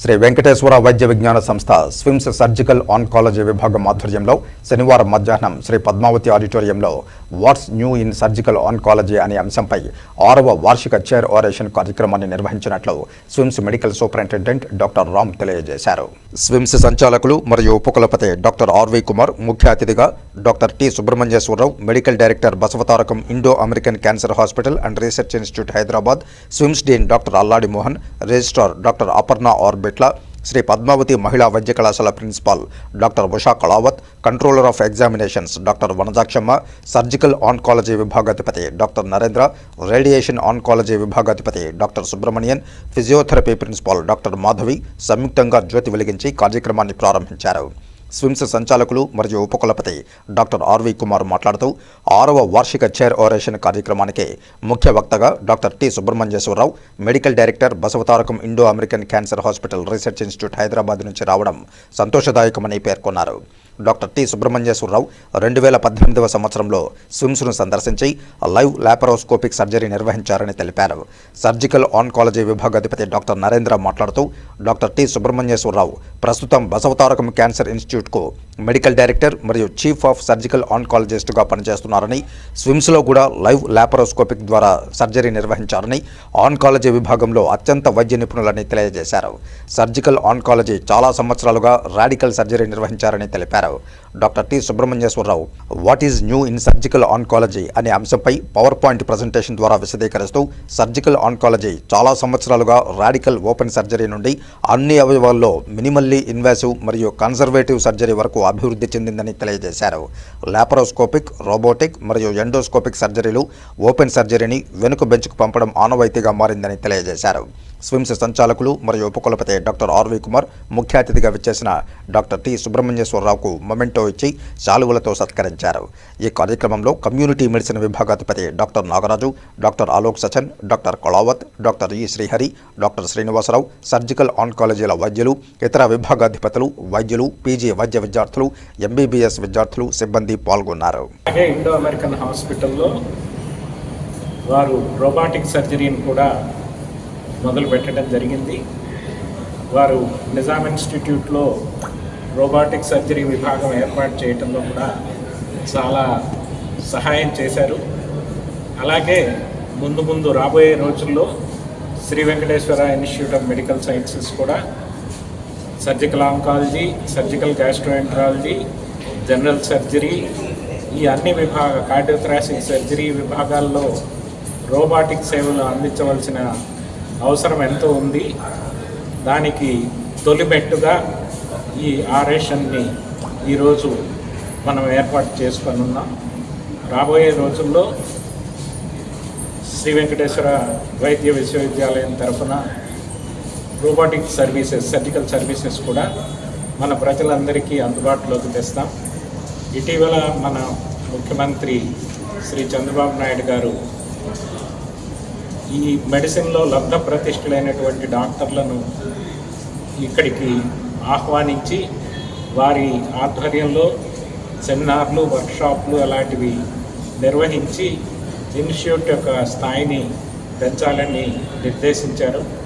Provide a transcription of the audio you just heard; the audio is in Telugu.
శ్రీ వెంకటేశ్వర వైద్య విజ్ఞాన సంస్థ స్విమ్స్ సర్జికల్ ఆన్కాలజీ విభాగం ఆధ్వర్యంలో శనివారం మధ్యాహ్నం శ్రీ పద్మావతి ఆడిటోరియంలో watts new in surgical oncology అనే అంశంపై 6వ వార్షిక చైర్ ఓరేషన్ కార్యక్రమాన్ని నిర్వహించినట్లు SVIMS medical superintendent doctor Ram తెలియజేశారు. స్విమ్స్ సంచాలకులు మరియు ఉపకులపతి డాక్టర్ ఆర్వి కుమార్, ముఖ్య అతిథిగా doctor T Subrahmanyeswararao, medical director Basavatarakam Indo American cancer hospital and research institute Hyderabad, SVIMS dean doctor Alladi Mohan, registrar doctor Aparna Arbitla, Shri Padmavati మహిళా వైద్య కళాశాల principal doctor Usha Kalavath, controller of examinations doctor Vanajakshamma, surgical oncology విభాగాధిపతి డాక్టర్ నరేంద్ర, రేడియేషన్ ఆన్కాలజీ విభాగాధిపతి doctor Subrahmanyan, physiotherapy principal doctor Madhavi సంయుక్తంగా జ్యోతి వెలిగించి కార్యక్రమాన్ని ప్రారంభించారు. స్విమ్స్ సంచాలకులు మరియు ఉపకులపతి డాక్టర్ ఆర్వి కుమార్ మాట్లాడుతూ 6వ వార్షిక చైర్ ఓరేషన్ కార్యక్రమానికి ముఖ్య వక్తగా doctor T Subrahmanyeswararao, medical director Basavatarakam Indo American cancer hospital research institute Hyderabad నుంచి రావడం సంతోషదాయకమని పేర్కొన్నారు. డాక్టర్ టి సుబ్రహ్మణ్యేశ్వరరావు 2018వ సంవత్సరంలో స్విమ్స్ను సందర్శించి లైవ్ లాపరోస్కోపిక్ సర్జరీ నిర్వహించారని తెలిపారు. సర్జికల్ ఆన్కాలజీ విభాగాధిపతి డాక్టర్ నరేంద్ర మాట్లాడుతూ డాక్టర్ టి సుబ్రహ్మణ్యేశ్వరరావు ప్రస్తుతం బసవతారకం క్యాన్సర్ ఇన్స్టిట్యూట్కు మెడికల్ డైరెక్టర్ మరియు చీఫ్ ఆఫ్ సర్జికల్ ఆన్కాలజిస్ట్గా పనిచేస్తున్నారని, స్విమ్స్లో కూడా లైవ్ లాపరోస్కోపిక్ ద్వారా సర్జరీ నిర్వహించారని, ఆన్కాలజీ విభాగంలో అత్యంత వైద్య నిపుణులని తెలియజేశారు. సర్జికల్ ఆన్కాలజీ చాలా సంవత్సరాలుగా రాడికల్ సర్జరీ నిర్వహించారని తెలిపారు. Doctor T Subrahmanyeswara Rao what is new in surgical oncology అనే అంశంపై పవర్ పాయింట్ ప్రజెంటేషన్ ద్వారా విశదీకరిస్తూ సర్జికల్ ఆన్కాలజీ చాలా సంవత్సరాలుగా రాడికల్ ఓపెన్ సర్జరీ నుండి అన్ని అవయవాల్లో మినిమల్లీ ఇన్వాసివ్ మరియు కన్జర్వేటివ్ సర్జరీ వరకు అభివృద్ధి చెందిందని తెలియజేశారు. లాపరోస్కోపిక్, రోబోటిక్ మరియు ఎండోస్కోపిక్ సర్జరీలు ఓపెన్ సర్జరీని వెనుక బెంచ్కు పంపడం ఆనవాయితీగా మారిందని తెలియజేశారు. స్విమ్స్ సంచాలకులు మరియు ఉపకులపతి డాక్టర్ ఆర్వి కుమార్ ముఖ్య అతిథిగా విచ్చేసిన డాక్టర్ టి సుబ్రహ్మణ్యేశ్వరరావుకు మొమెంటో ఇచ్చి శాలువలతో సత్కరించారు. ఈ కార్యక్రమంలో కమ్యూనిటీ మెడిసిన్ విభాగాధిపతి doctor Nagaraju, doctor Alok Sachan, doctor Kalavath, doctor E Srihari, doctor Srinivasarao, surgical ఆన్కాలజీల వైద్యులు, ఇతర విభాగాధిపతులు, వైద్యులు, పీజీ వైద్య విద్యార్థులు, ఎంబీబీఎస్ విద్యార్థులు, సిబ్బంది పాల్గొన్నారు. ఇండో అమెరికన్ హాస్పిటల్లో వారు రోబోటిక్ సర్జరీని కూడా మొదలు పెట్టడం జరిగింది. వారు నిజాం ఇన్స్టిట్యూట్లో రోబోటిక్ సర్జరీ విభాగం ఏర్పాటు చేయడంలో కూడా చాలా సహాయం చేశారు. అలాగే ముందు రాబోయే రోజుల్లో Shri Venkateswara institute of medical sciences కూడా surgical oncology, surgical gastroenterology, general surgery, ఈ అన్ని కార్డియోథొరాసిక్ సర్జరీ విభాగాల్లో రోబోటిక్ సేవలు అందించవలసిన అవసరం ఎంతో ఉంది. దానికి తొలిమెట్టుగా ఈ ఆరేషన్ని ఈరోజు మనం ఏర్పాటు చేసుకొని ఉన్నాం. రాబోయే రోజుల్లో శ్రీ వెంకటేశ్వర వైద్య విశ్వవిద్యాలయం తరఫున రోబోటిక్ సర్వీసెస్, సర్జికల్ సర్వీసెస్ కూడా మన ప్రజలందరికీ అందుబాటులోకి తెస్తాం. ఇటీవల మన ముఖ్యమంత్రి శ్రీ చంద్రబాబు నాయుడు గారు ఈ మెడిసిన్లో లబ్ధ ప్రతిష్ఠులైనటువంటి డాక్టర్లను ఇక్కడికి ఆహ్వానించి వారి ఆధ్వర్యంలో సెమినార్లు, వర్క్షాప్లు అలాంటివి నిర్వహించి ఇన్స్టిట్యూట్ యొక్క స్థాయిని పెంచాలని నిర్దేశించారు.